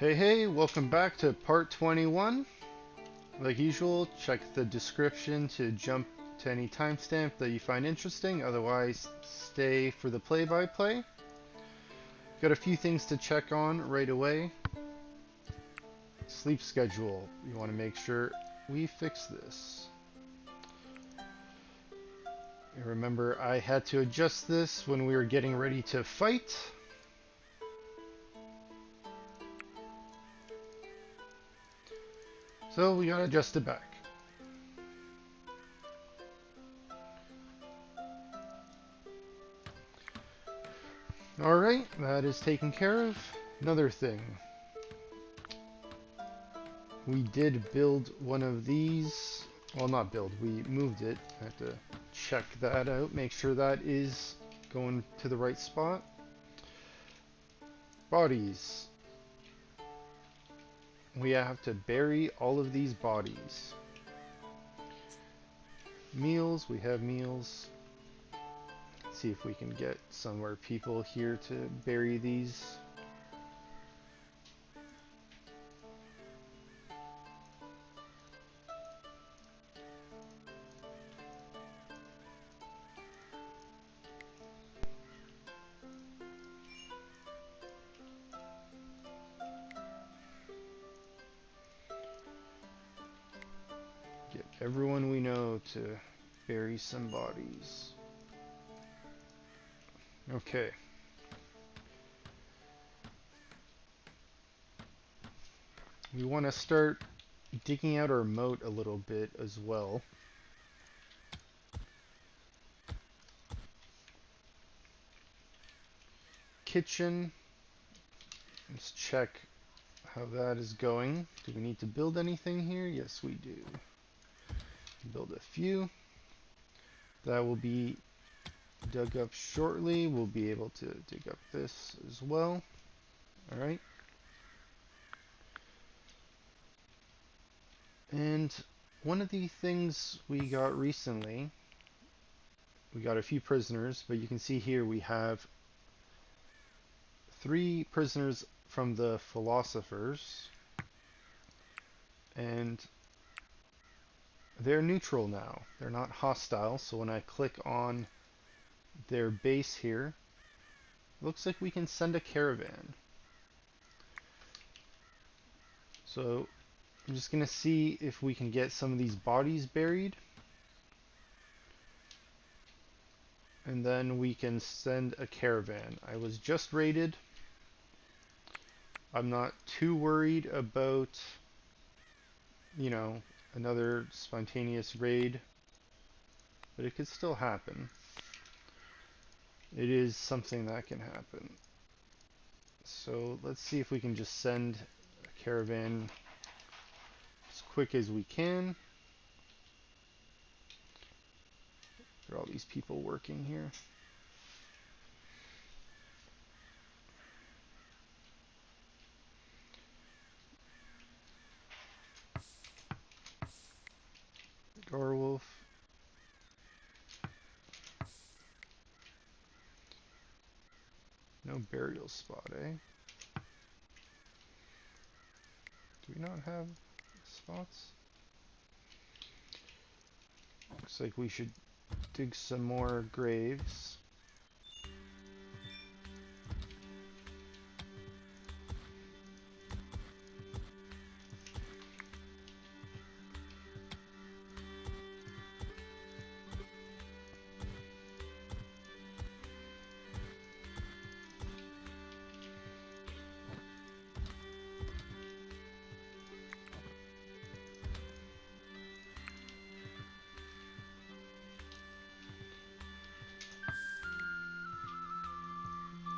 Hey, welcome back to part 21. Like usual, check the description to jump to any timestamp that you find interesting, otherwise stay for the play-by-play. Got a few things to check on right away. Sleep schedule. You want to make sure we fix this. Remember, I had to adjust this when we were getting ready to fight. So we gotta adjust it back. Alright, that is taken care of. Another thing. We did build one of these. Well, not build, we moved it. I have to check that out, make sure that is going to the right spot. Bodies. We have to bury all of these bodies. Meals, we have meals. Let's see if we can get somewhere people here to bury these. Get everyone we know to bury some bodies. Okay. We want to start digging out our moat a little bit as well. Kitchen. Let's check how that is going. Do we need to build anything here? Yes, we do. Build a few. That will be dug up shortly. We'll be able to dig up this as well. Alright. And one of the things we got recently, we got a few prisoners, but you can see here we have 3 prisoners from the philosophers, and they're neutral now. They're not hostile, so when I click on their base here, it looks like we can send a caravan. So I'm just going to see if we can get some of these bodies buried, and then we can send a caravan. I was just raided. I'm not too worried about, another spontaneous raid, but it could still happen. It is something that can happen. So let's see if we can just send a caravan as quick as we can. There are all these people working here. Garwolf. No burial spot, eh? Do we not have spots? Looks like we should dig some more graves.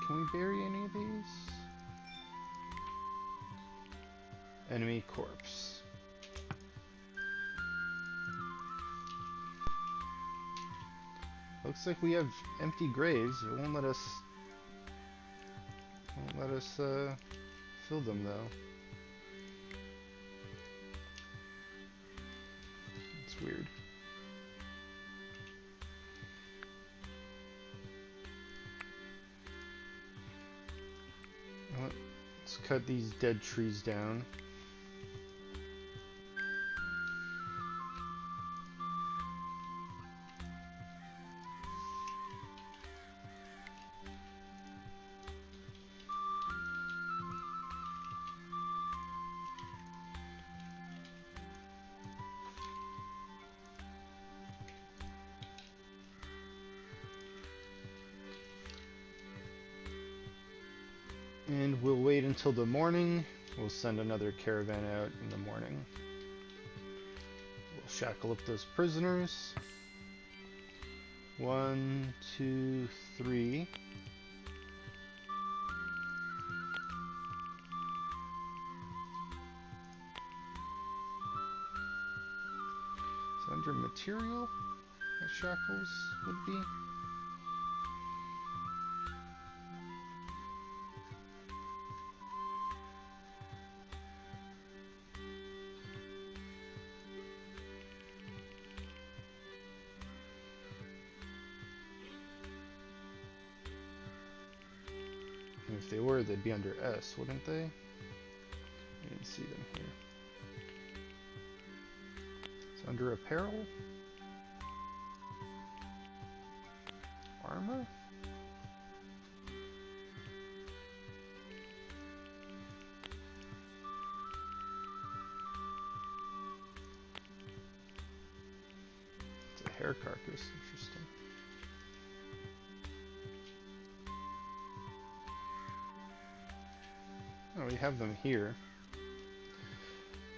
Can we bury any of these? Enemy corpse. Looks like we have empty graves. It won't let us fill them though. It's weird. cut these dead trees down. And we'll wait until the morning. We'll send another caravan out in the morning. We'll shackle up those prisoners. 1, 2, 3. Is it under material that shackles would be? And if they were, they'd be under S, wouldn't they? I didn't see them here. It's under apparel? Armor? It's a hair carcass, interesting. Oh, we have them here.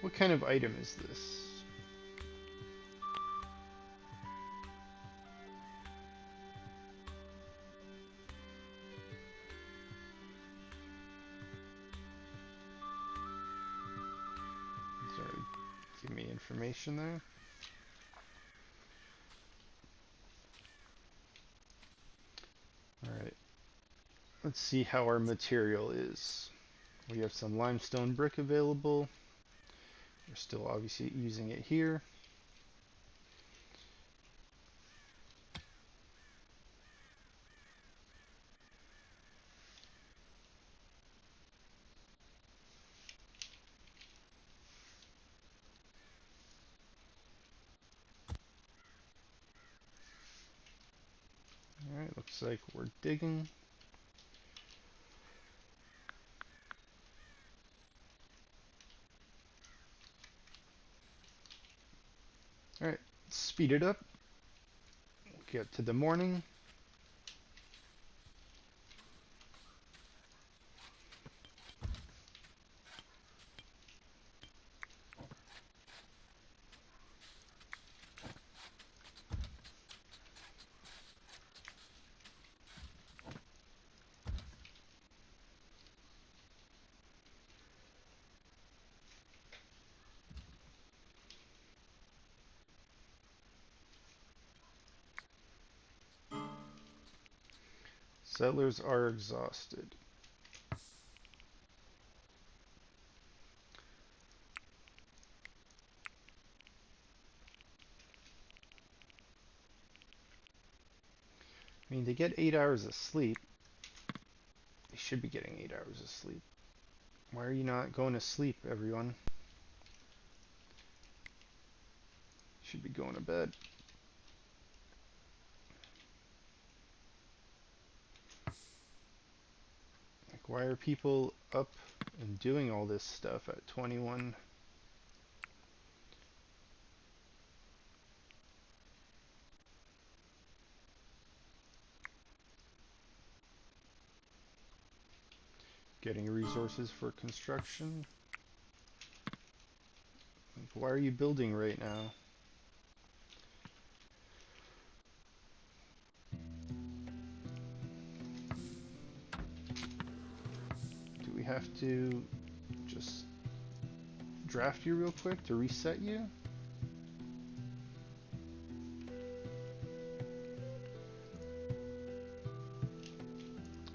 What kind of item is this? Sorry, give me information there. Alright. Let's see how our material is. We have some limestone brick available. We're still obviously using it here. Alright, looks like we're digging. Alright, speed it up. We'll get to the morning. Settlers are exhausted. I mean, they get 8 hours of sleep. They should be getting 8 hours of sleep. Why are you not going to sleep, everyone? Should be going to bed. Like, why are people up and doing all this stuff at 21? Getting resources for construction. Like, why are you building right now? Do we have to just draft you real quick to reset you?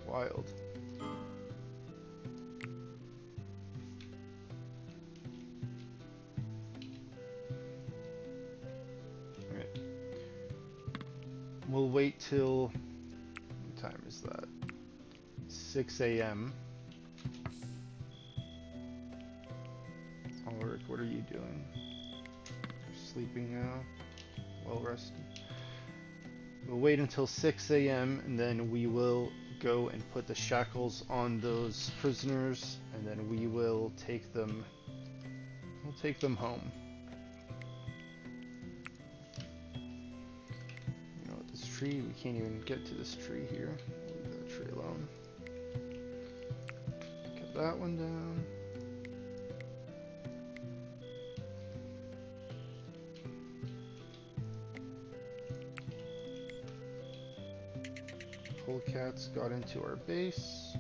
Wild. Alright. We'll wait till... what time is that? 6 a.m. what are you doing? You're sleeping now? Well rested. We'll wait until 6 a.m. and then we will go and put the shackles on those prisoners, and then we will take them. We'll take them home. You know what, this tree, we can't even get to this tree here. Leave that tree alone. Get that one down. Polecats got into our base.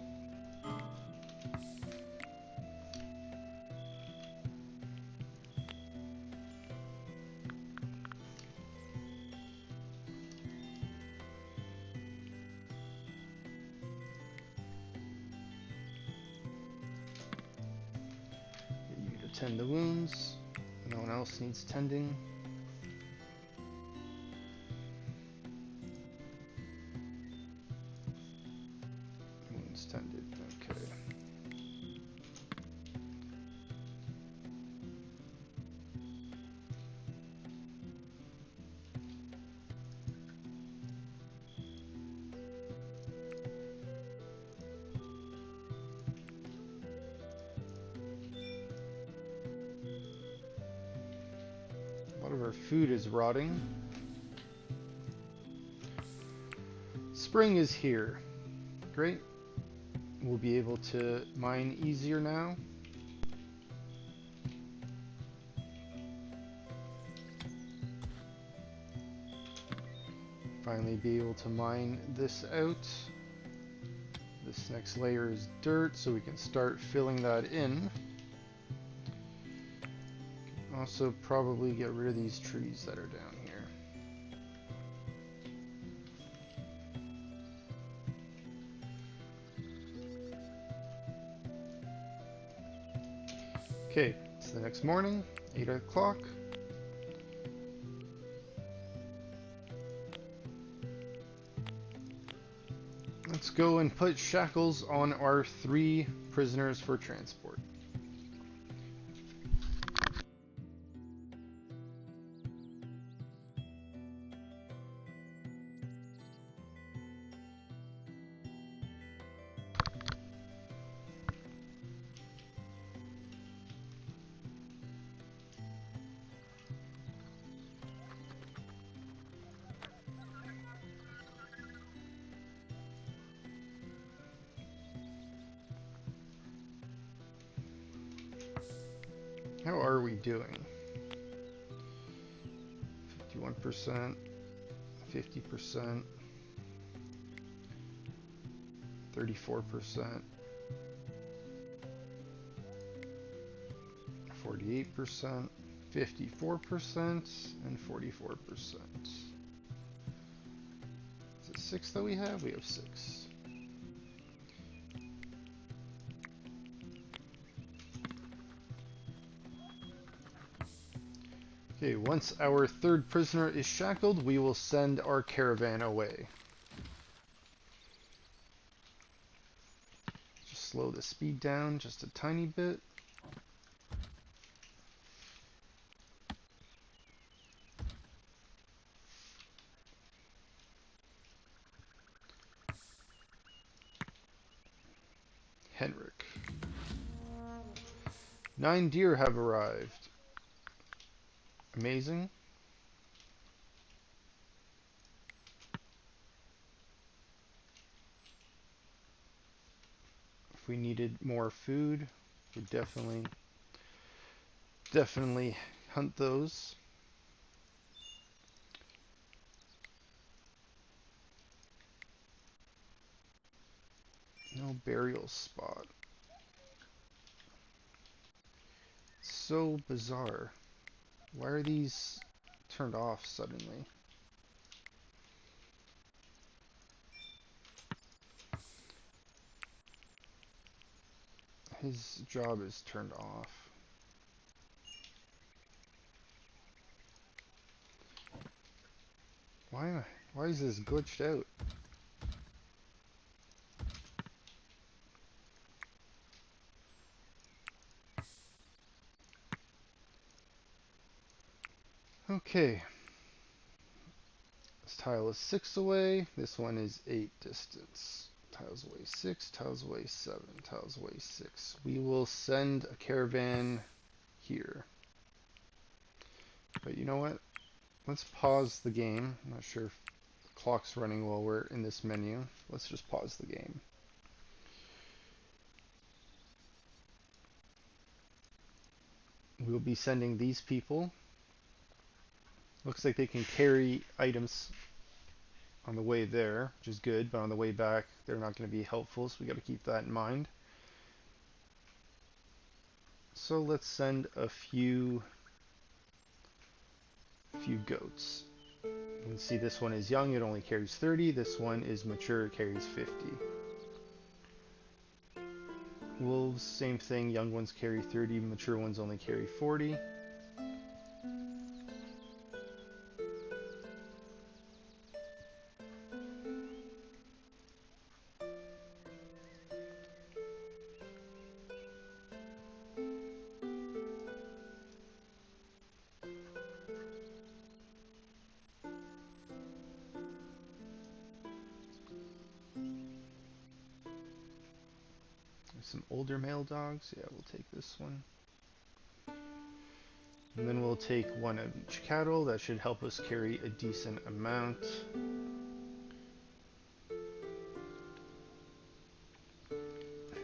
Get you to tend the wounds. No one else needs tending. Wounds tended, okay. A lot of our food is rotting. Spring is here. Great. We'll be able to mine easier now. Finally be able to mine this out. This next layer is dirt, so we can start filling that in. Also probably get rid of these trees that are down here. Okay, it's the next morning, 8 o'clock. Let's go and put shackles on our 3 prisoners for transport. How are we doing? 51%, 50%, 34%, 48%, 54%, and 44%. Is it 6 that we have? We have 6. Okay, once our 3rd prisoner is shackled, we will send our caravan away. Just slow the speed down just a tiny bit. Henrik. 9 deer have arrived. Amazing. If we needed more food, we'd definitely hunt those. No burial spot. So bizarre. Why are these turned off suddenly? His job is turned off. Why is this glitched out? Okay. This tile is 6 away. This one is 8 distance. Tiles away 6, tiles away 7, tiles away 6. We will send a caravan here. But you know what? Let's pause the game. I'm not sure if the clock's running while we're in this menu. Let's just pause the game. We'll be sending these people. Looks like they can carry items on the way there, which is good, but on the way back, they're not going to be helpful, so we got to keep that in mind. So let's send a few goats. You can see this one is young, it only carries 30. This one is mature, it carries 50. Wolves, same thing, young ones carry 30, mature ones only carry 40. There's some older male dogs, yeah, we'll take this one. And then we'll take one of each cattle, that should help us carry a decent amount.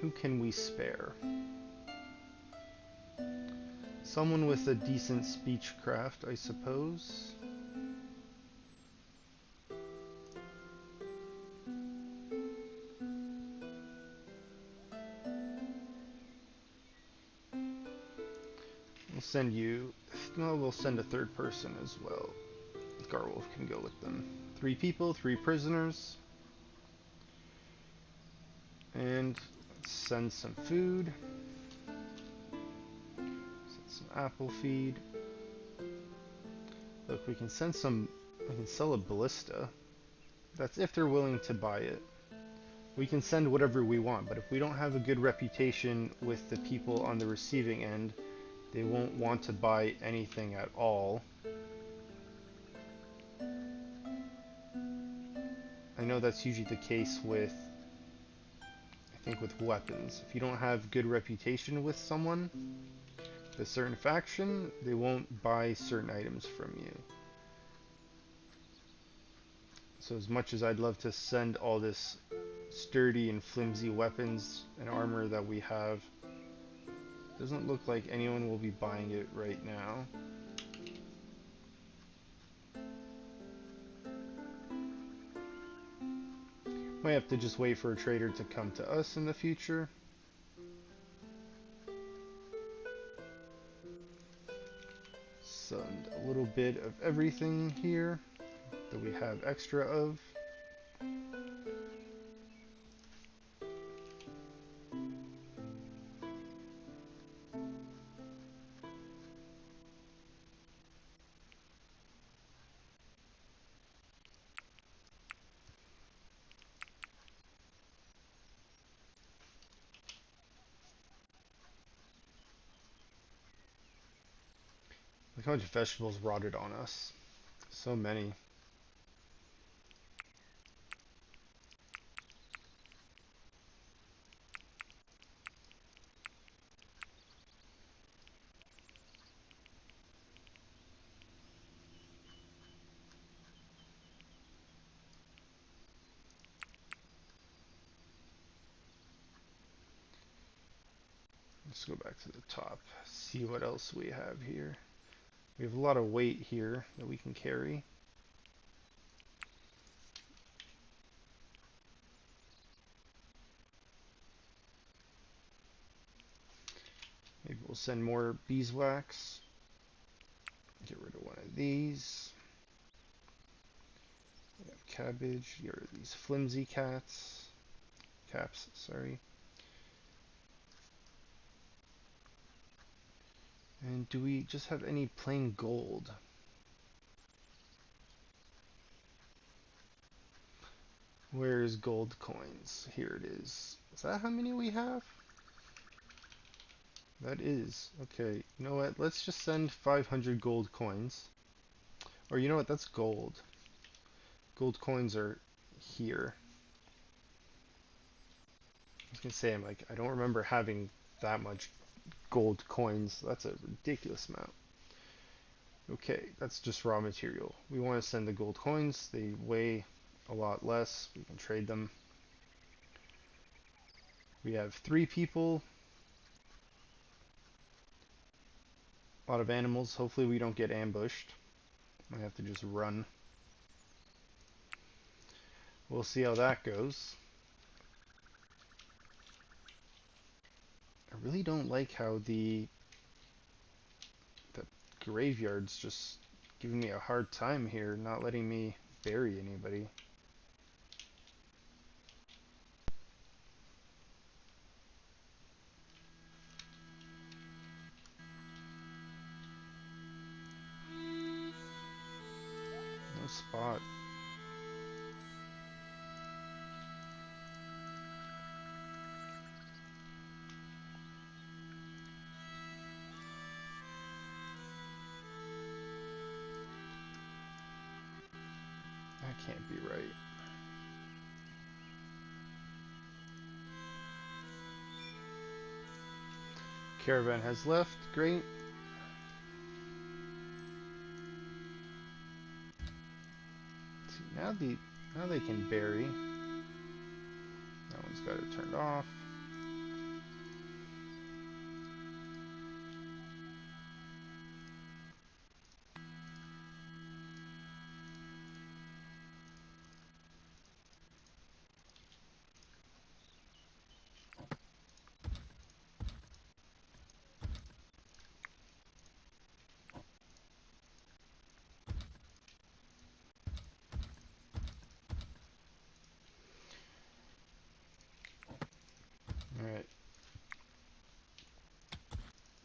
Who can we spare? Someone with a decent speechcraft, I suppose. We'll send you... No, we'll send a third person as well. Garwolf can go with them. 3 people, 3 prisoners. And let's send some food. Send some apple feed. Look, we can send some... We can sell a ballista. That's if they're willing to buy it. We can send whatever we want, but if we don't have a good reputation with the people on the receiving end, they won't want to buy anything at all. I know that's usually the case with, I think, with weapons. If you don't have good reputation with someone, with a certain faction, they won't buy certain items from you. So as much as I'd love to send all this sturdy and flimsy weapons and armor that we have, doesn't look like anyone will be buying it right now. Might have to just wait for a trader to come to us in the future. Send a little bit of everything here that we have extra of. Look how much vegetables rotted on us. So many. Let's go back to the top, see what else we have here. We have a lot of weight here that we can carry. Maybe we'll send more beeswax. Get rid of one of these. We have cabbage. Get rid of these flimsy caps, sorry. And do we just have any plain gold? Where's gold coins? Here it is. Is that how many we have? That is. Okay, you know what? Let's just send 500 gold coins. Or you know what? That's gold. Gold coins are here. I was gonna say, I don't remember having that much gold coins. That's a ridiculous amount. Okay, that's just raw material. We want to send the gold coins. They weigh a lot less. We can trade them. We have 3 people. A lot of animals. Hopefully we don't get ambushed. I have to just run. We'll see how that goes. I really don't like how the graveyard's just giving me a hard time here, not letting me bury anybody. No spot. That can't be right. Caravan has left. Great. See, now they can bury. That one's got it turned off. Alright.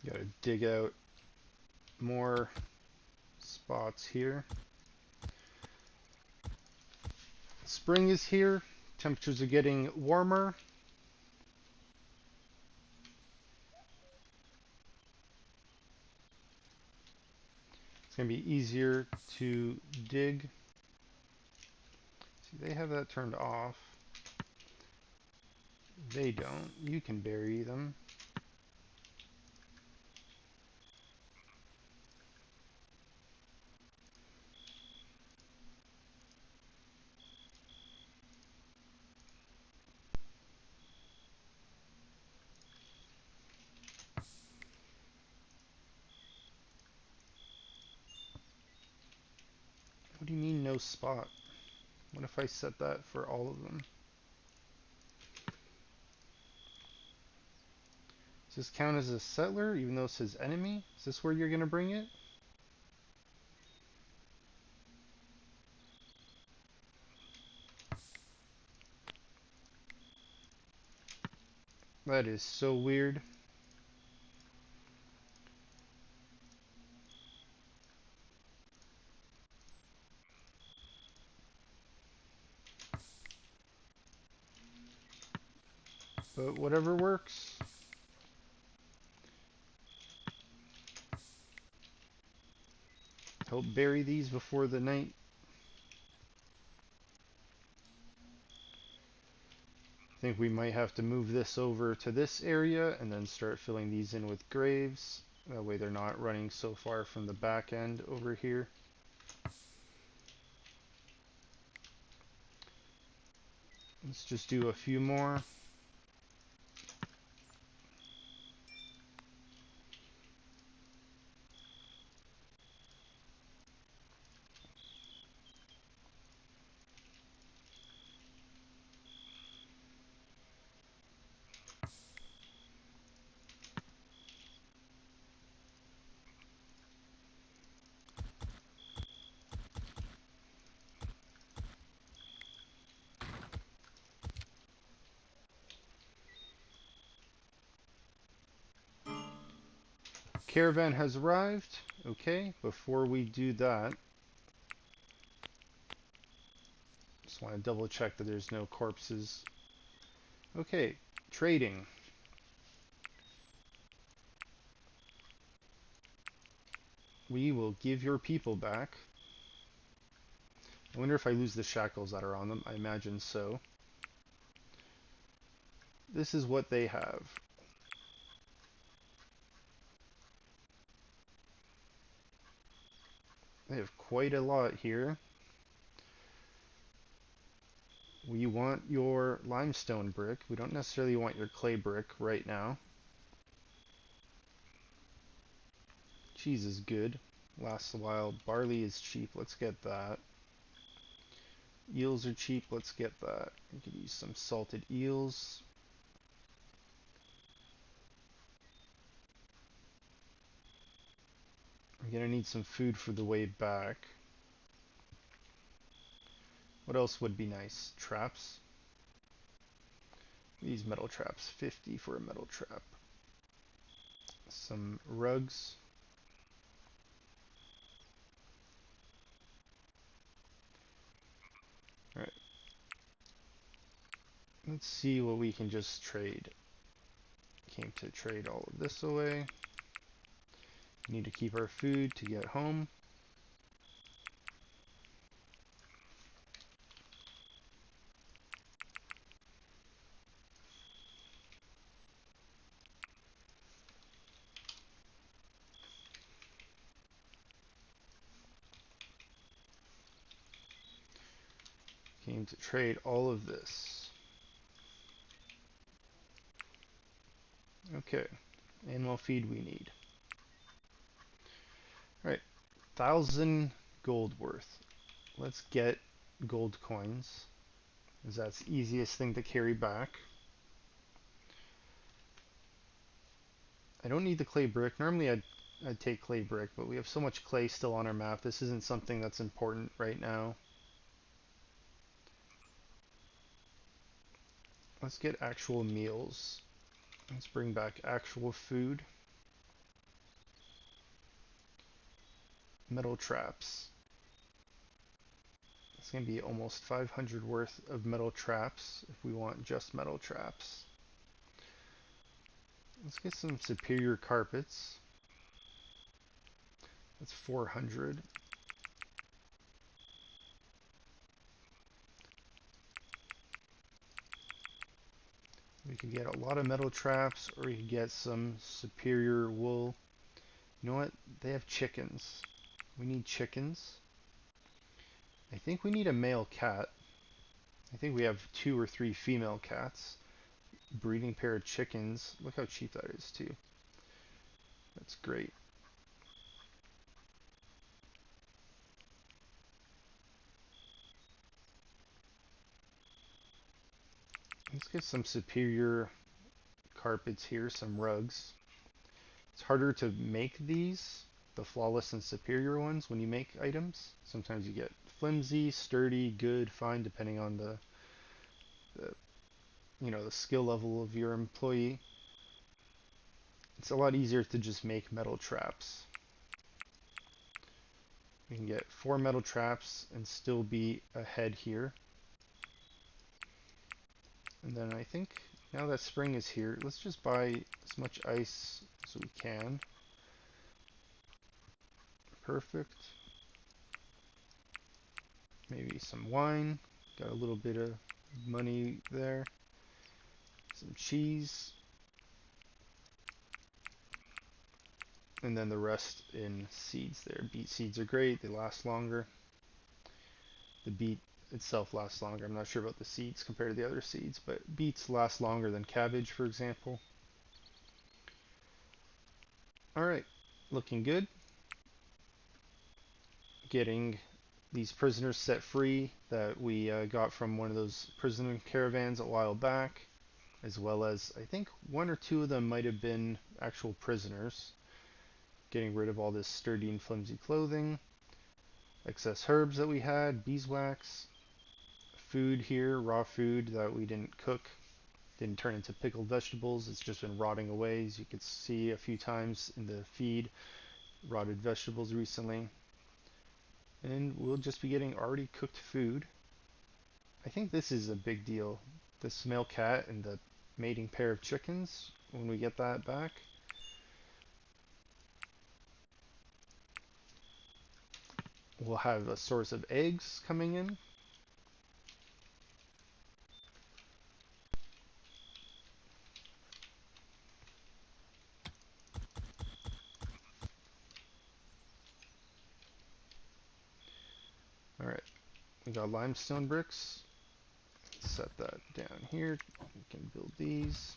Gotta dig out more spots here. Spring is here. Temperatures are getting warmer. It's going to be easier to dig. See, they have that turned off. They don't. You can bury them. What do you mean no spot? What if I set that for all of them? Does this count as a settler even though it says enemy? Is this where you're going to bring it? That is so weird. But whatever works. Help bury these before the night. I think we might have to move this over to this area and then start filling these in with graves. That way they're not running so far from the back end over here. Let's just do a few more. Caravan has arrived. Okay, before we do that, just want to double check that there's no corpses. Okay, trading. We will give your people back. I wonder if I lose the shackles that are on them. I imagine so. This is what they have. They have quite a lot here. We want your limestone brick. We don't necessarily want your clay brick right now. Cheese is good. Lasts a while. Barley is cheap. Let's get that. Eels are cheap. Let's get that. We could use some salted eels. I'm gonna need some food for the way back. What else would be nice? Traps. These metal traps. 50 for a metal trap. Some rugs. Alright. Let's see what we can just trade. Came to trade all of this away. Need to keep our food to get home. Came to trade all of this. Okay, animal feed we need. Alright, 1,000 gold worth. Let's get gold coins, as that's the easiest thing to carry back. I don't need the clay brick. Normally I'd take clay brick, but we have so much clay still on our map. This isn't something that's important right now. Let's get actual meals. Let's bring back actual food. Metal traps. It's going to be almost 500 worth of metal traps if we want just metal traps. Let's get some superior carpets. That's 400. We could get a lot of metal traps, or we could get some superior wool. You know what? They have chickens. We need chickens. I think we need a male cat. I think we have 2 or 3 female cats. Breeding pair of chickens. Look how cheap that is too. That's great. Let's get some superior carpets here, some rugs. It's harder to make these, the flawless and superior ones, when you make items. Sometimes you get flimsy, sturdy, good, fine, depending on the the skill level of your employee. It's a lot easier to just make metal traps. We can get 4 metal traps and still be ahead here. And then I think now that spring is here, let's just buy as much ice as we can. Perfect. Maybe some wine. Got a little bit of money there. Some cheese. And then the rest in seeds there. Beet seeds are great. They last longer. The beet itself lasts longer. I'm not sure about the seeds compared to the other seeds, but beets last longer than cabbage, for example. Alright, looking good. Getting these prisoners set free that we got from one of those prisoner caravans a while back, as well as I think 1 or 2 of them might have been actual prisoners. Getting rid of all this sturdy and flimsy clothing, excess herbs that we had, beeswax, food here, raw food that we didn't cook, didn't turn into pickled vegetables, it's just been rotting away, as you could see a few times in the feed, rotted vegetables recently. And we'll just be getting already cooked food. I think this is a big deal. This male cat and the mating pair of chickens, when we get that back. we'll have a source of eggs coming in. Alright, we got limestone bricks. Set that down here. We can build these.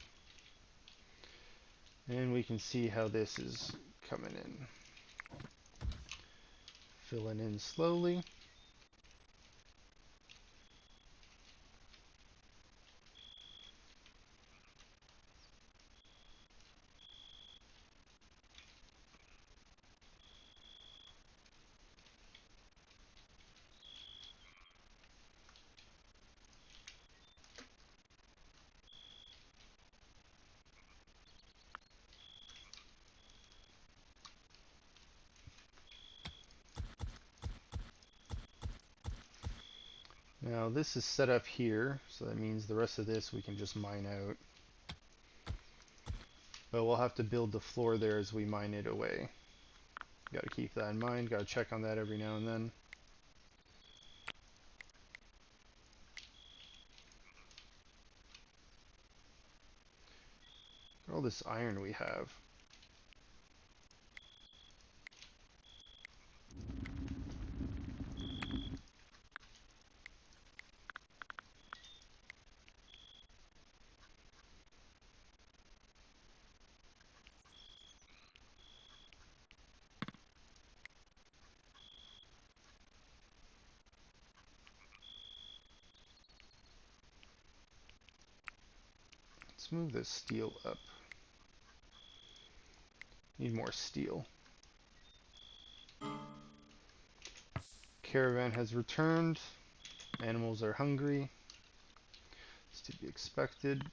And we can see how this is coming in. Filling in slowly. Now this is set up here, so that means the rest of this we can just mine out. But we'll have to build the floor there as we mine it away. Gotta keep that in mind, gotta check on that every now and then. All this iron we have. Let's move this steel up. Need more steel. Caravan has returned. Animals are hungry. It's to be expected.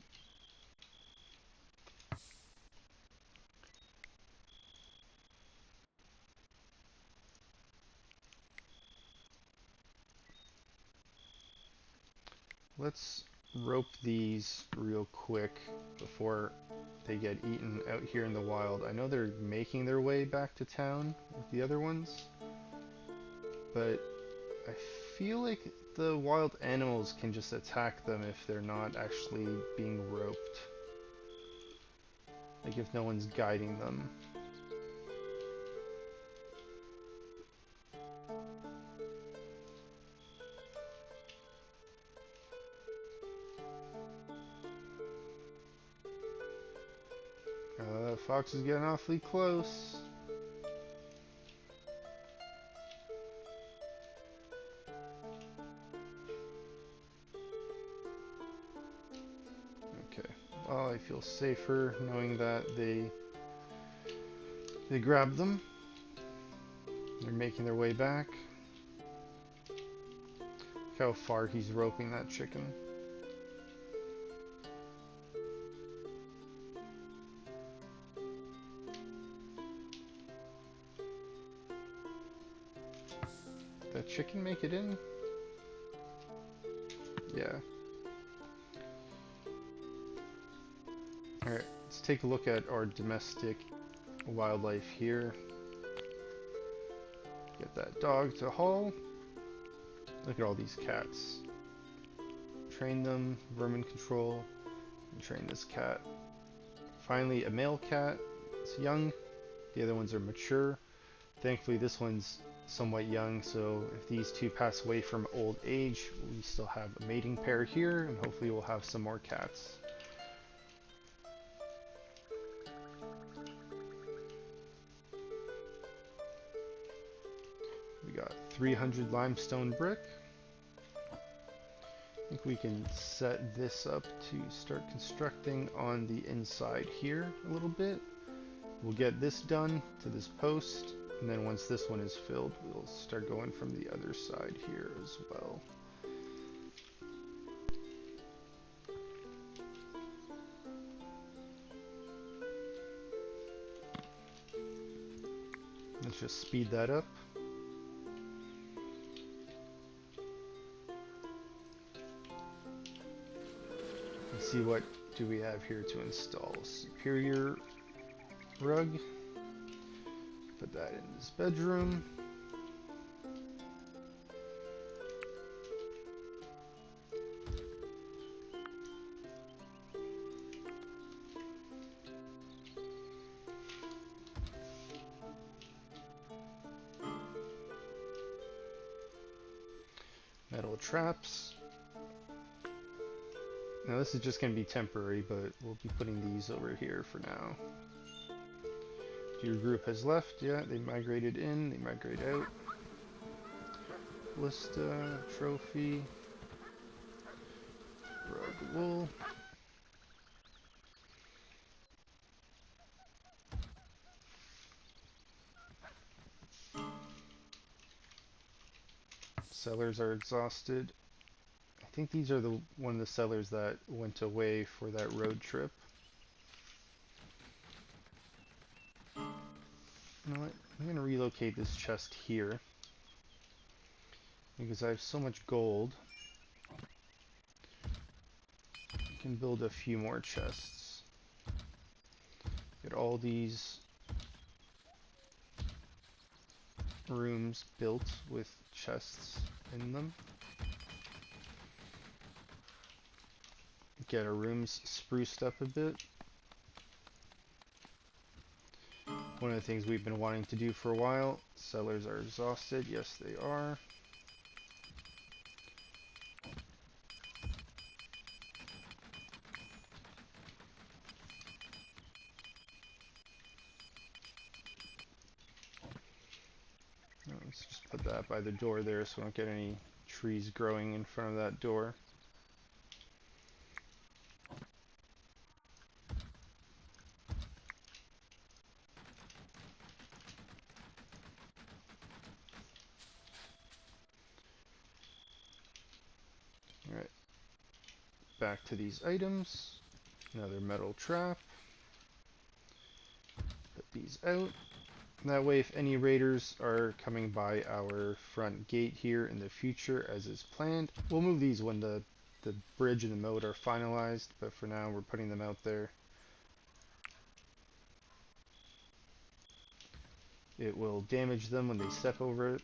Let's rope these real quick before they get eaten out here in the wild. I know they're making their way back to town with the other ones, but I feel like the wild animals can just attack them if they're not actually being roped. Like if no one's guiding them. That fox is getting awfully close. Okay. Well, I feel safer knowing that they grabbed them. They're making their way back. Look how far he's roping that chicken. That chicken make it in? Yeah. Alright, let's take a look at our domestic wildlife here. Get that dog to haul. Look at all these cats. Train them, vermin control, and train this cat. Finally, a male cat. It's young. The other ones are mature. Thankfully, this one's somewhat young, so if these two pass away from old age, we still have a mating pair here, and hopefully we'll have some more cats. We got 300 limestone brick. I think we can set this up to start constructing on the inside here a little bit. We'll get this done to this post, and then once this one is filled, we'll start going from the other side here as well. Let's just speed that up. Let's see, what do we have here to install? Superior rug. Put that in this bedroom. Metal traps. Now this is just going to be temporary, but we'll be putting these over here for now. Your group has left. Yeah, they migrated in, they migrate out. Ballista, trophy. Rug wool. Sellers are exhausted. I think these are one of the sellers that went away for that road trip. You know what? I'm going to relocate this chest here because I have so much gold. I can build a few more chests. Get all these rooms built with chests in them. Get our rooms spruced up a bit. One of the things we've been wanting to do for a while. Sellers are exhausted. Yes, they are. Let's just put that by the door there so we don't get any trees growing in front of that door. Alright, back to these items. Another metal trap. Put these out. That way, if any raiders are coming by our front gate here in the future, as is planned, we'll move these when the bridge and the moat are finalized, but for now we're putting them out there. It will damage them when they step over it.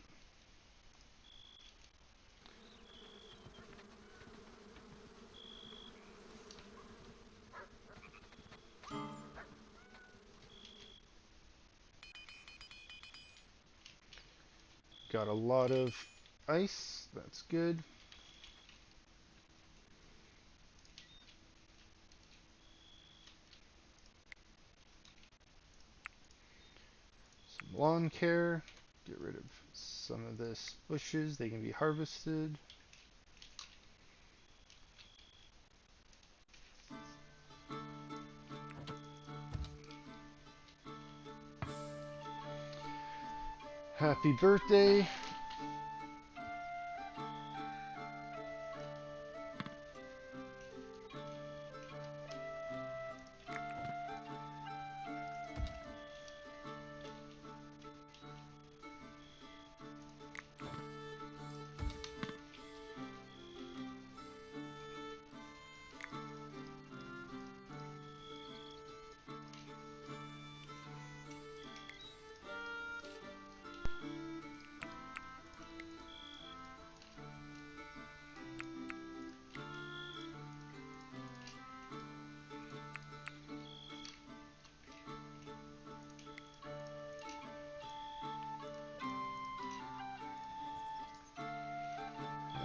Got a lot of ice, that's good. Some lawn care, get rid of some of this bushes, they can be harvested. Happy birthday.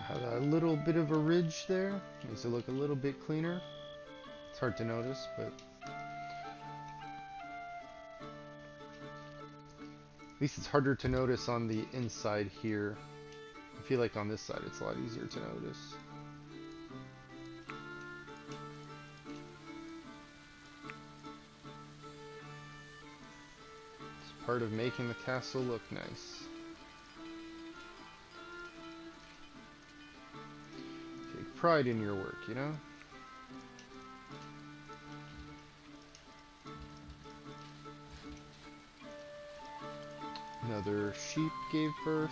Have a little bit of a ridge there. Makes it look a little bit cleaner. It's hard to notice, but at least it's harder to notice on the inside here. I feel like on this side it's a lot easier to notice. It's part of making the castle look nice. Take pride in your work, you know? Another sheep gave birth.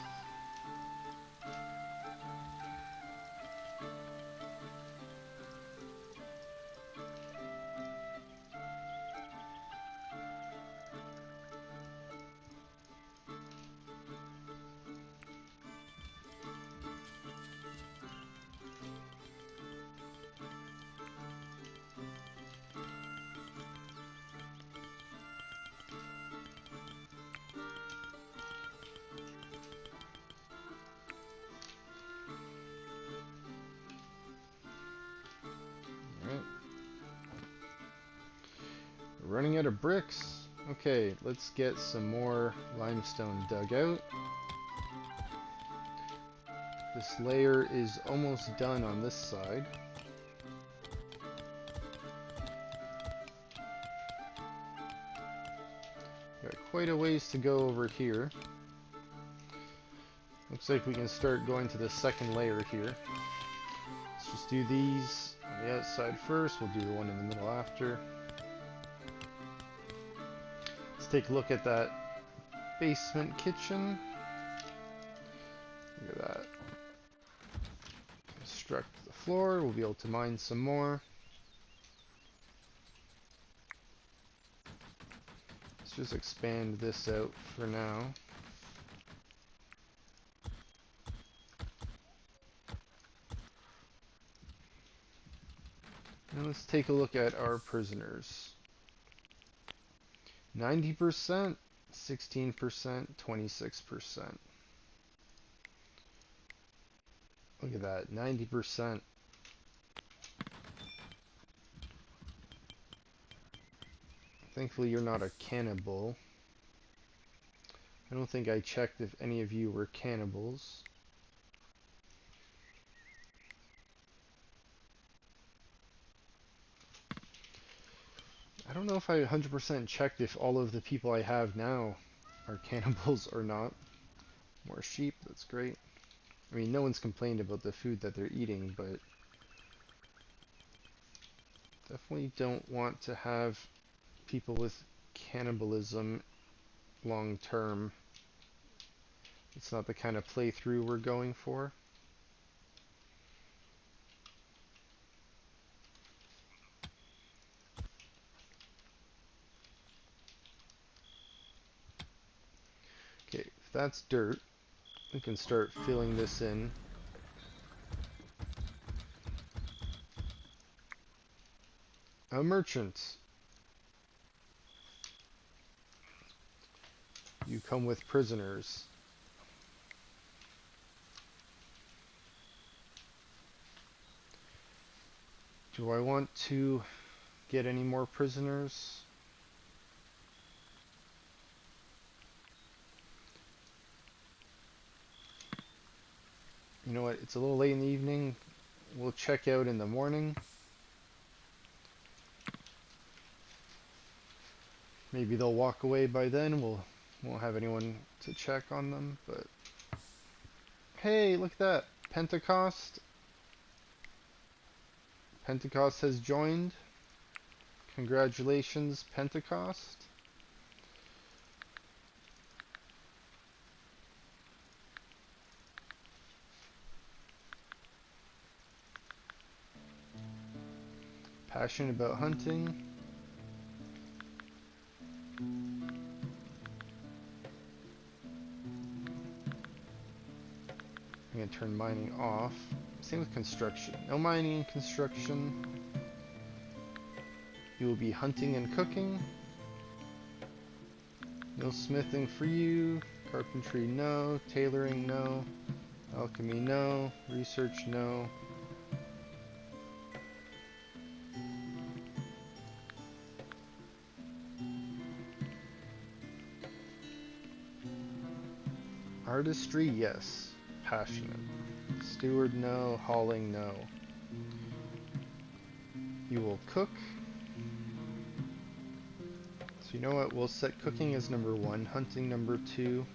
running out of bricks. Okay, let's get some more limestone dug out. This layer is almost done on this side. Got quite a ways to go over here. Looks like we can start going to the second layer here. Let's just do these on the outside first. We'll do the one in the middle after. Let's take a look at that basement kitchen. Look at that. Construct the floor. We'll be able to mine some more. Let's just expand this out for now. Now let's take a look at our prisoners. 90%, 16%, 26%. Look at that, 90%. Thankfully you're not a cannibal. I don't think I checked if any of you were cannibals. I don't know if I 100% checked if all of the people I have now are cannibals or not. More sheep, that's great. I mean, no one's complained about the food that they're eating, but definitely don't want to have people with cannibalism long term. It's not the kind of playthrough we're going for. Okay, if that's dirt, we can start filling this in. A merchant. You come with prisoners. Do I want to get any more prisoners? You know what, it's a little late in the evening. We'll check out in the morning. Maybe they'll walk away by then. Won't have anyone to check on them, but hey, look at that. Pentecost. Pentecost has joined. Congratulations, Pentecost. Passionate about hunting. I'm going to turn mining off. Same with construction. No mining and construction. You will be hunting and cooking. No smithing for you. Carpentry, no. Tailoring, no. Alchemy, no. Research, no. Artistry, yes. Passionate. Steward, no. Hauling, no. You will cook. So you know what? We'll set cooking as number 1, hunting number 2.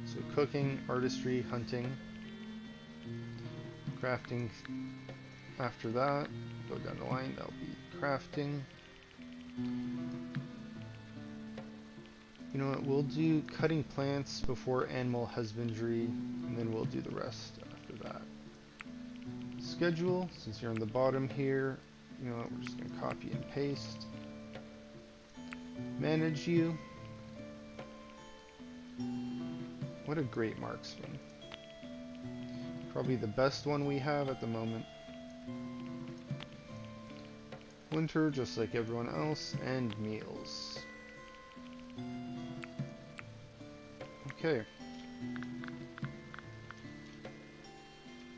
So cooking, artistry, hunting. Crafting after that. Go down the line, that'll be crafting. You know what? We'll do cutting plants before animal husbandry, and then we'll do the rest after that. Schedule, since you're on the bottom here, you know what? We're just going to copy and paste. Manage you. What a great marksman. Probably the best one we have at the moment. Winter, just like everyone else, and meals. Okay.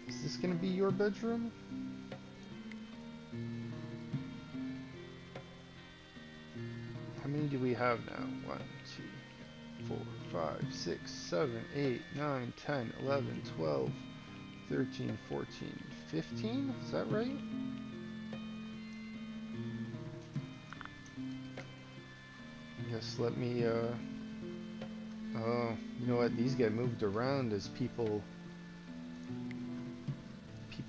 Is this gonna be your bedroom? have now? 1, 2, 4, 5, 6, 7, 8, 9, 10, 11, 12, 13, 14, 15? Is that right? Yes, let me, oh, you know what? These get moved around as people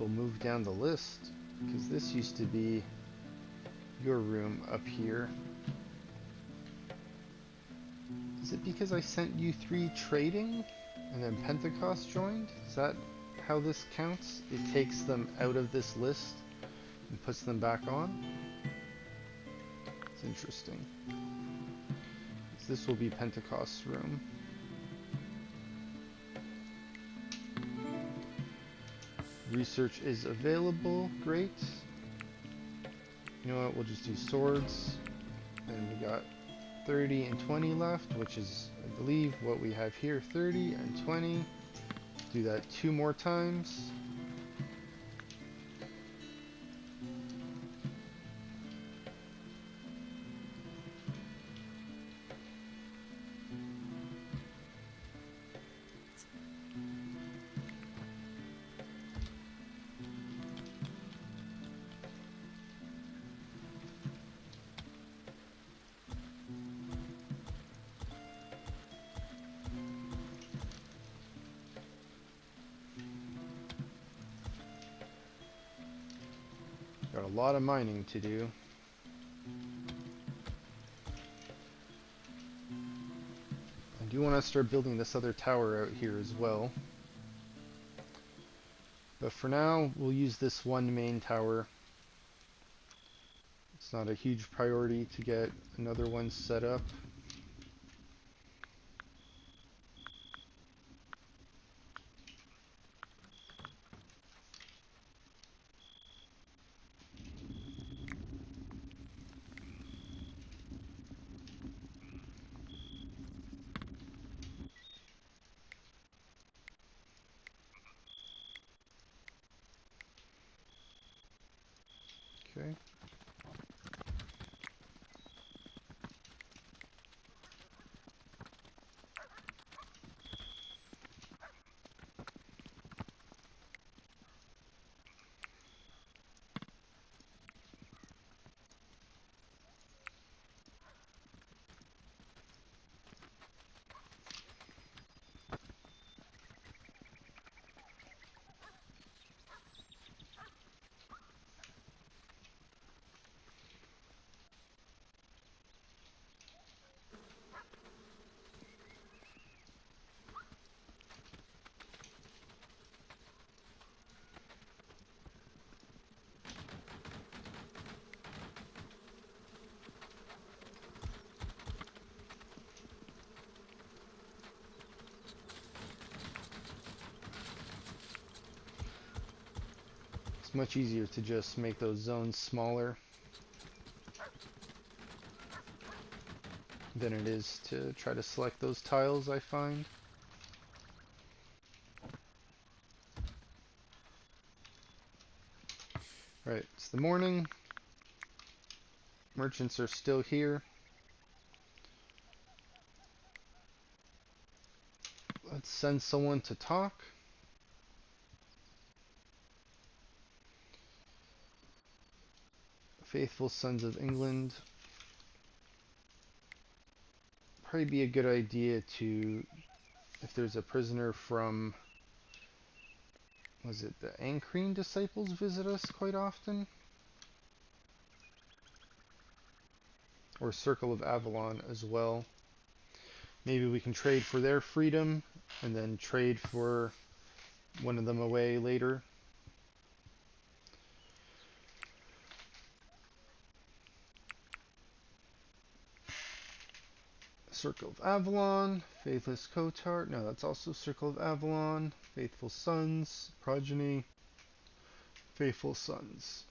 move down the list. Because this used to be your room up here. Is it because I sent you 3 trading and then Pentecost joined? Is that how this counts? It takes them out of this list and puts them back on? It's interesting. So this will be Pentecost's room. Research is available. Great. You know what? We'll just do swords. And we got 30 and 20 left, which is, I believe, what we have here. 30 and 20. Do that 2 more times. Got a lot of mining to do. I do want to start building this other tower out here as well. But for now, we'll use this one main tower. It's not a huge priority to get another one set up. Okay. It's much easier to just make those zones smaller than it is to try to select those tiles, I find. Right, it's the morning. Merchants are still here. Let's send someone to talk. Faithful Sons of England. Probably be a good idea to, if there's a prisoner from, was it the Ancrene disciples visit us quite often? Or Circle of Avalon as well. Maybe we can trade for their freedom and then trade for one of them away later. Circle of Avalon, Faithless Kotart, no, that's also Circle of Avalon, Faithful Sons, Progeny, Faithful Sons.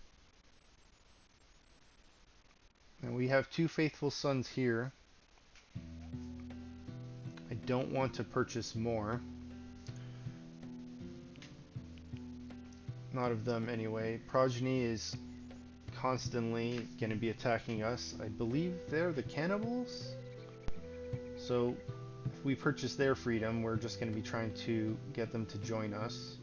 And we have 2 Faithful Sons here. I don't want to purchase more. Not of them anyway. Progeny is constantly going to be attacking us. I believe they're the cannibals? So if we purchase their freedom, we're just going to be trying to get them to join us.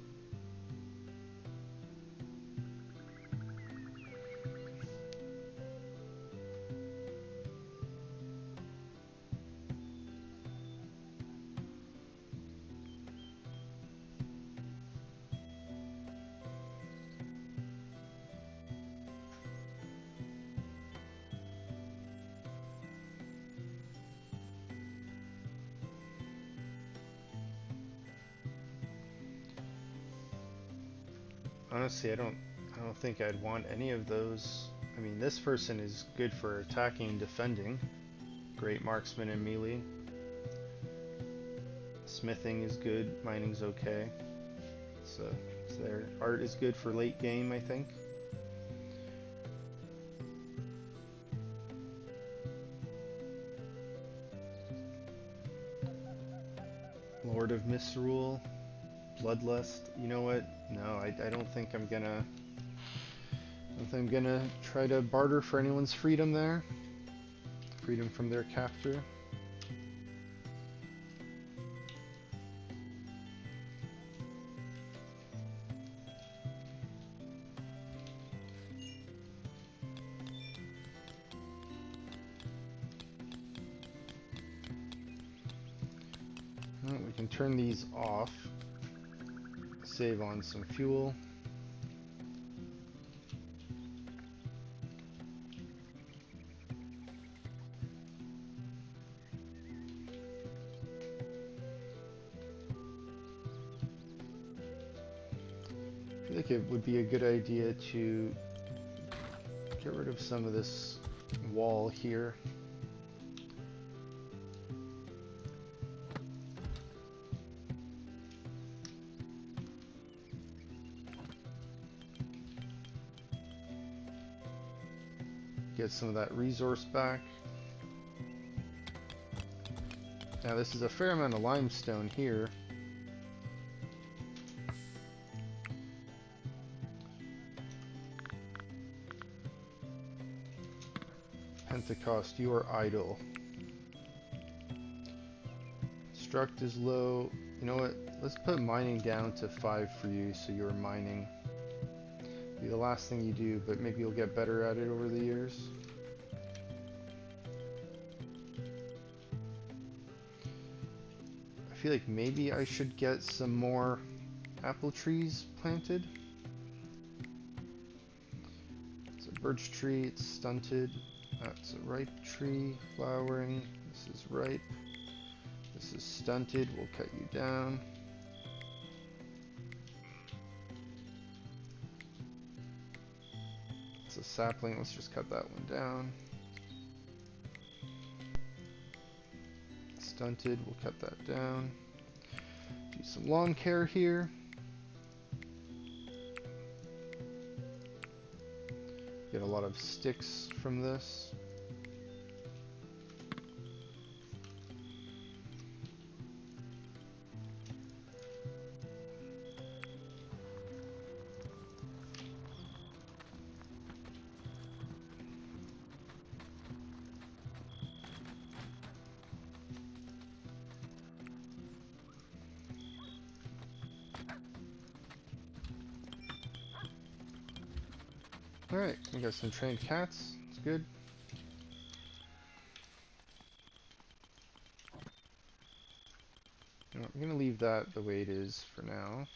Honestly, I don't think I'd want any of those. I mean, this person is good for attacking and defending. Great marksman and melee. Smithing is good, mining's okay. So their art is good for late game, I think. Lord of Misrule, Bloodlust. You know what? No, I don't think I'm gonna. I don't think I'm gonna try to barter for anyone's freedom there. Freedom from their captor. Well, we can turn these off. Save on some fuel. I feel like it would be a good idea to get rid of some of this wall here. Get some of that resource back. Now this is a fair amount of limestone here. Pentecost, you are idle. Struct is low. You know what? Let's put mining down to 5 for you, so you're mining. Be the last thing you do, but maybe you'll get better at it over the years. I feel like maybe I should get some more apple trees planted. It's a birch tree, it's stunted. That's a ripe tree, flowering. This is ripe. This is stunted, we'll cut you down. It's a sapling, let's just cut that one down. Stunted, we'll cut that down. Do some lawn care here. Get a lot of sticks from this. Alright, we got some trained cats. It's good. You know, I'm gonna leave that the way it is for now.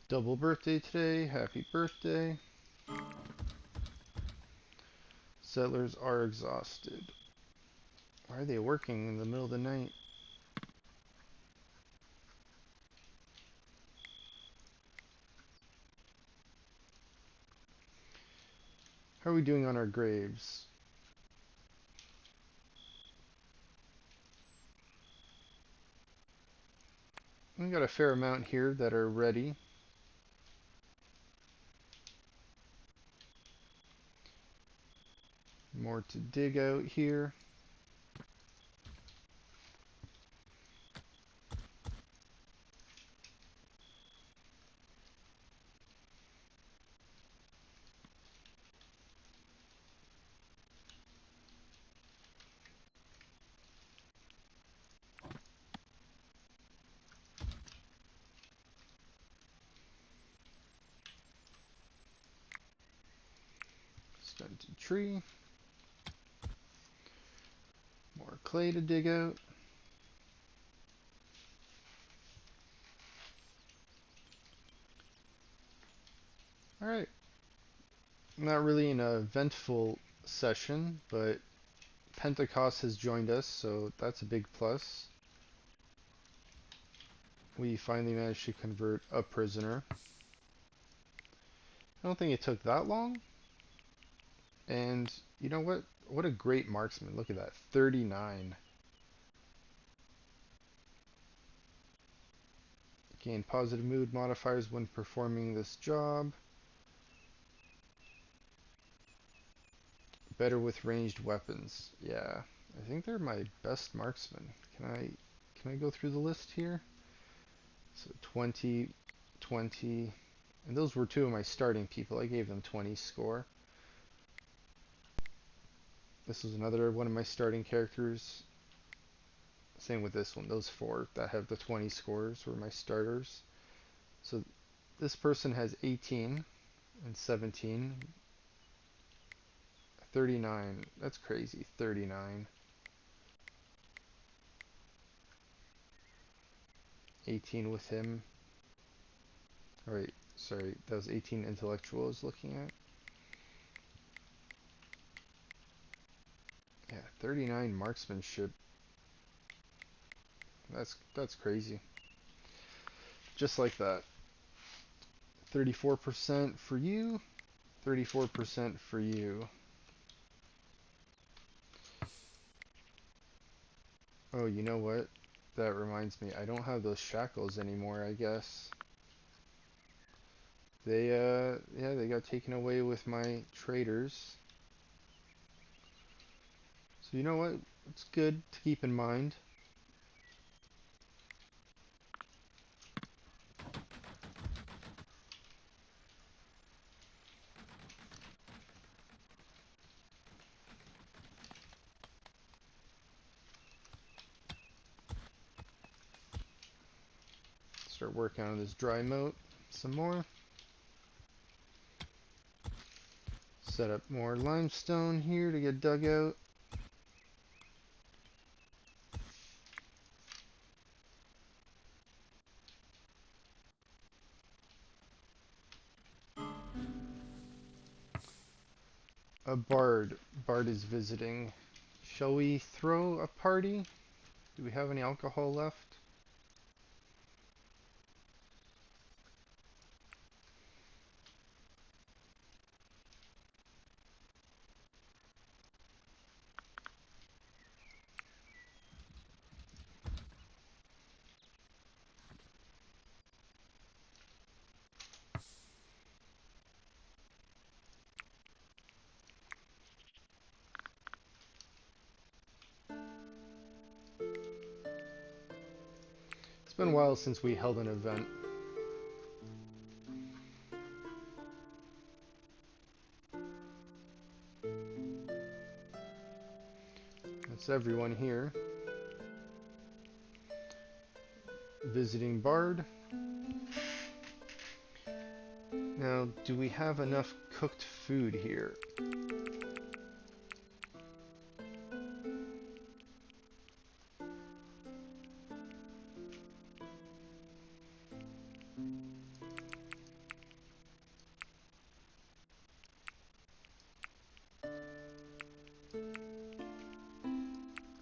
Double birthday today. Happy birthday. Settlers are exhausted. Why are they working in the middle of the night? How are we doing on our graves? We got a fair amount here that are ready. More to dig out here. Stunted tree. More clay to dig out. Alright. Not really an eventful session, but Pentecost has joined us, so that's a big plus. We finally managed to convert a prisoner. I don't think it took that long. And you know what? What a great marksman. Look at that. 39. Gain positive mood modifiers when performing this job. Better with ranged weapons. Yeah. I think they're my best marksmen. Can I go through the list here? So 20, 20. And those were two of my starting people. I gave them 20 score. This was another one of my starting characters. Same with this one. Those four that have the 20 scores were my starters. So this person has 18 and 17. 39. That's crazy. 39. 18 with him. Alright, sorry. That was 18 intellectual I was looking at. Yeah, 39 marksmanship. That's crazy. Just like that. 34% for you. 34% for you. Oh, you know what? That reminds me. I don't have those shackles anymore, I guess. Yeah, they got taken away with my traders. So you know what? It's good to keep in mind. Start working on this dry moat some more. Set up more limestone here to get dug out. A bard. Bard is visiting. Shall we throw a party? Do we have any alcohol left? It's been a while since we held an event. That's everyone here. Visiting bard. Now, do we have enough cooked food here?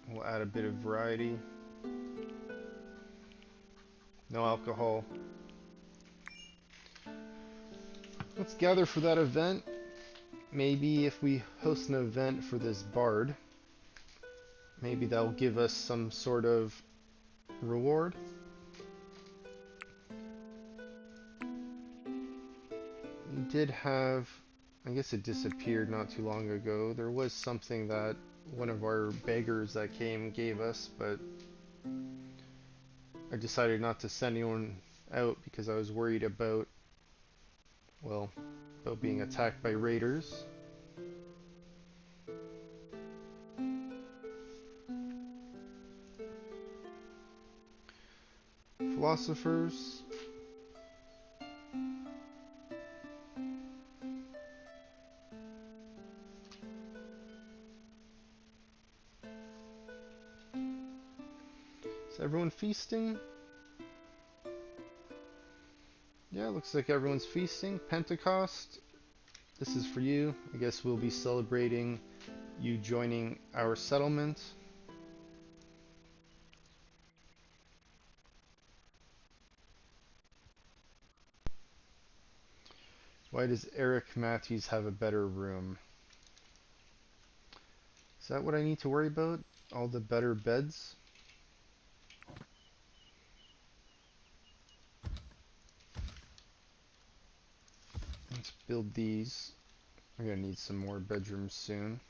We'll add a bit of variety. No alcohol. Let's gather for that event. maybe if we host an event for this bard, maybe that'll give us some sort of reward. We did have, I guess it disappeared not too long ago. There was something that one of our beggars that came gave us, but I decided not to send anyone out because I was worried about, well, about being attacked by raiders. Philosophers. Is everyone feasting? Yeah, looks like everyone's feasting. Pentecost. This is for you. I guess we'll be celebrating you joining our settlement. Why does Eric Matthews have a better room? Is that what I need to worry about? All the better beds? Let's build these. We're gonna need some more bedrooms soon.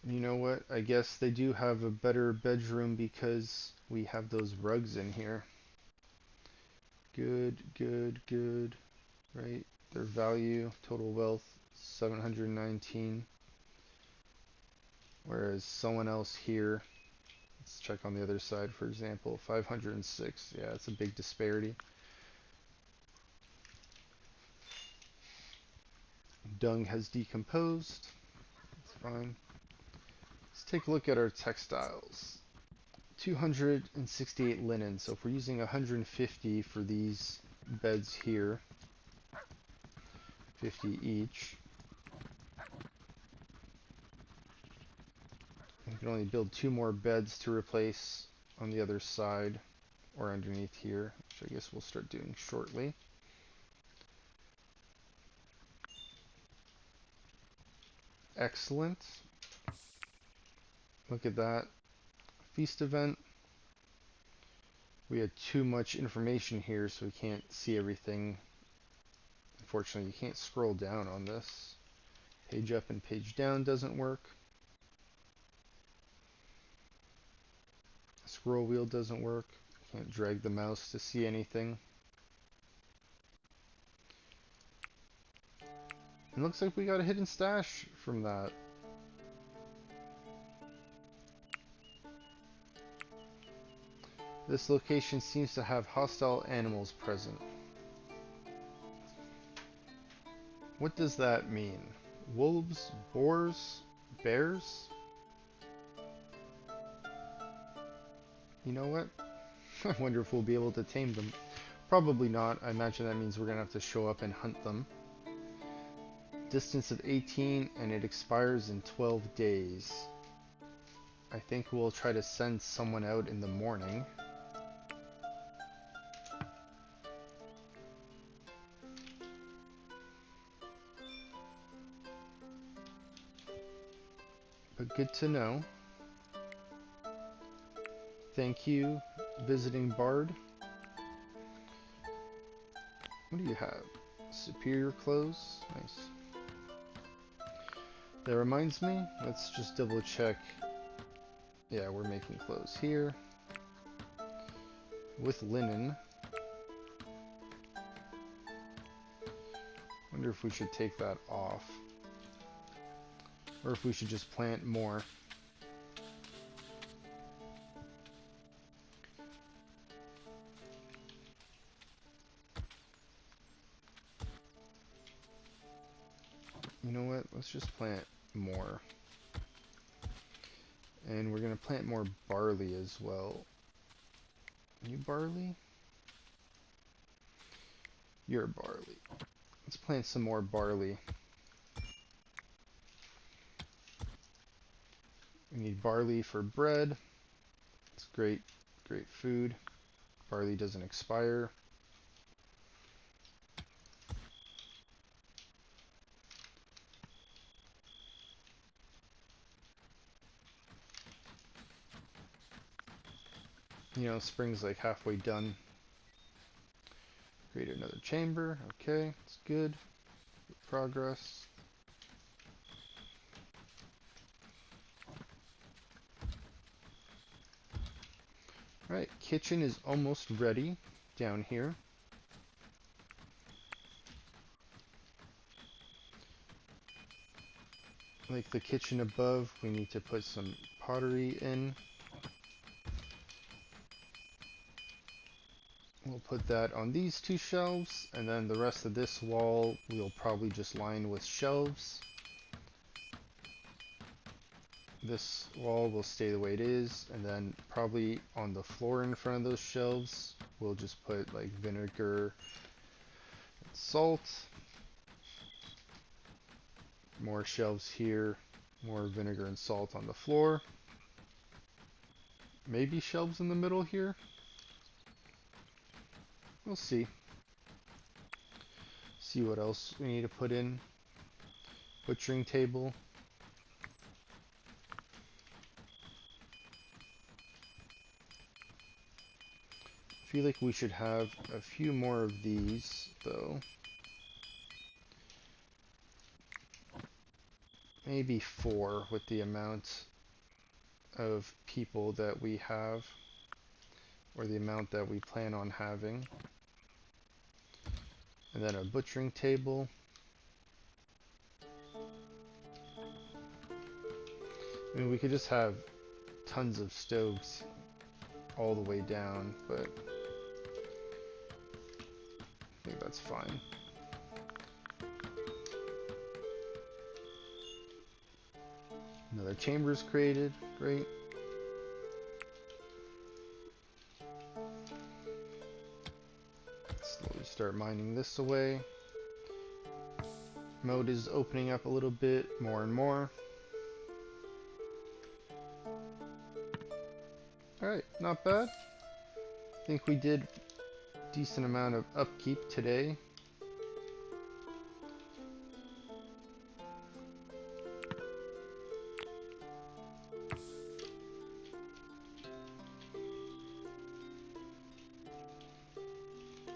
You know what? I guess they do have a better bedroom because we have those rugs in here. Good, good, good. Right? Their value, total wealth, 719. Whereas someone else here, let's check on the other side, for example, 506. Yeah, it's a big disparity. Dung has decomposed. That's fine. Let's take a look at our textiles. 268 linen. So if we're using 150 for these beds here, 50 each, we can only build 2 more beds to replace on the other side or underneath here, which I guess we'll start doing shortly. Excellent. Look at that. Feast event. We had too much information here, so we can't see everything. Unfortunately, you can't scroll down on this. Page up and page down doesn't work. Scroll wheel doesn't work. Can't drag the mouse to see anything. It looks like we got a hidden stash from that. This location seems to have hostile animals present. What does that mean? Wolves? Boars? Bears? You know what? I wonder if we'll be able to tame them. Probably not. I imagine that means we're going to have to show up and hunt them. Distance of 18 and it expires in 12 days. I think we'll try to send someone out in the morning. But good to know. Thank you, visiting bard. What do you have? Superior clothes? Nice. That reminds me, let's just double check. Yeah, we're making clothes here. With linen. Wonder if we should take that off. Or if we should just plant more. You know what? Let's just plant more. And we're going to plant more barley as well. You barley? You're barley. Let's plant some more barley. We need barley for bread. It's great, great food. Barley doesn't expire. You know, spring's like halfway done. Create another chamber. Okay, it's good. Good progress. Alright, kitchen is almost ready down here. Like the kitchen above, we need to put some pottery in. We'll put that on these two shelves, and then the rest of this wall we'll probably just line with shelves. This wall will stay the way it is, and then probably on the floor in front of those shelves we'll just put like vinegar and salt. More shelves here, more vinegar and salt on the floor. Maybe shelves in the middle here. We'll see. See what else we need to put in. Butchering table. I feel like we should have a few more of these, though. Maybe 4 with the amount of people that we have, or the amount that we plan on having. And then a butchering table. I mean, we could just have tons of stoves all the way down, but I think that's fine. Another chamber is created. Great. Slowly start mining this away. Mode is opening up a little bit more and more. Alright, not bad. I think we did a decent amount of upkeep today.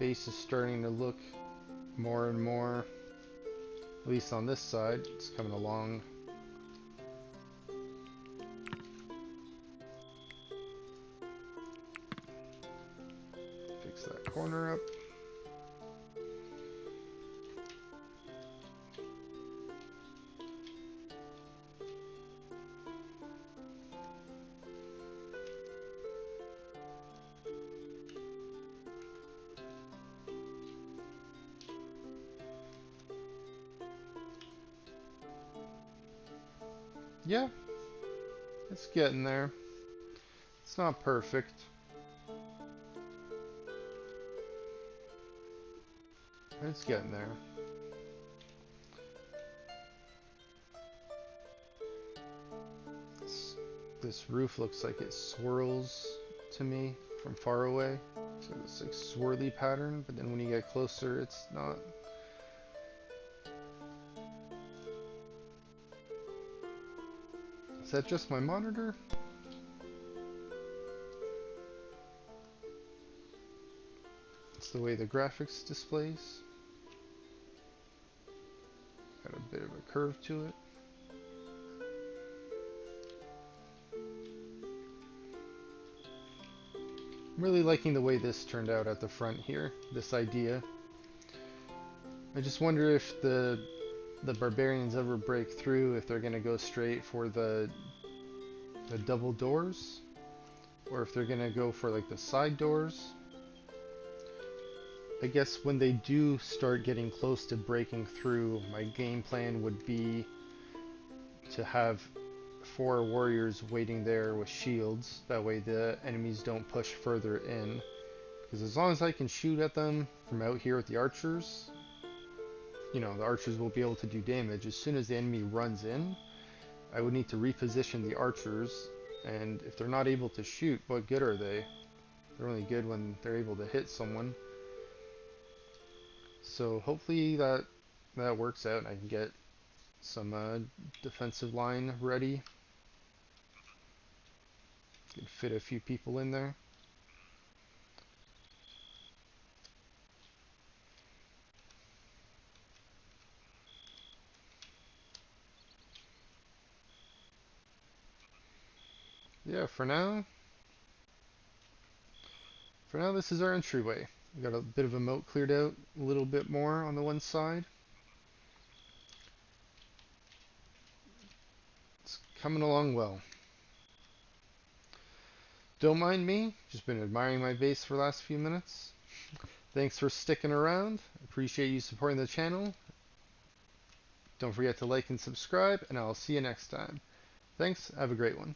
Base is starting to look more and more, at least on this side, it's coming along. Fix that corner up. Yeah, it's getting there. It's not perfect. It's getting there. This roof looks like it swirls to me from far away. So it's like swirly pattern, but then when you get closer, it's not. Is that just my monitor? It's the way the graphics displays. Got a bit of a curve to it. I'm really liking the way this turned out at the front here, this idea. I just wonder if the barbarians ever break through, if they're going to go straight for the double doors, or if they're going to go for like the side doors. I guess when they do start getting close to breaking through, my game plan would be to have 4 warriors waiting there with shields. That way the enemies don't push further in. Because as long as I can shoot at them from out here with the archers, you know, the archers will be able to do damage. As soon as the enemy runs in, I would need to reposition the archers, and if they're not able to shoot, what good are they? They're only good when they're able to hit someone. So hopefully that works out and I can get some defensive line ready. Could fit a few people in there. Yeah, for now this is our entryway. We got a bit of a moat cleared out, a little bit more on the one side. It's coming along well. Don't mind me, just been admiring my base for the last few minutes. Thanks for sticking around. Appreciate you supporting the channel. Don't forget to like and subscribe, and I'll see you next time. Thanks, have a great one.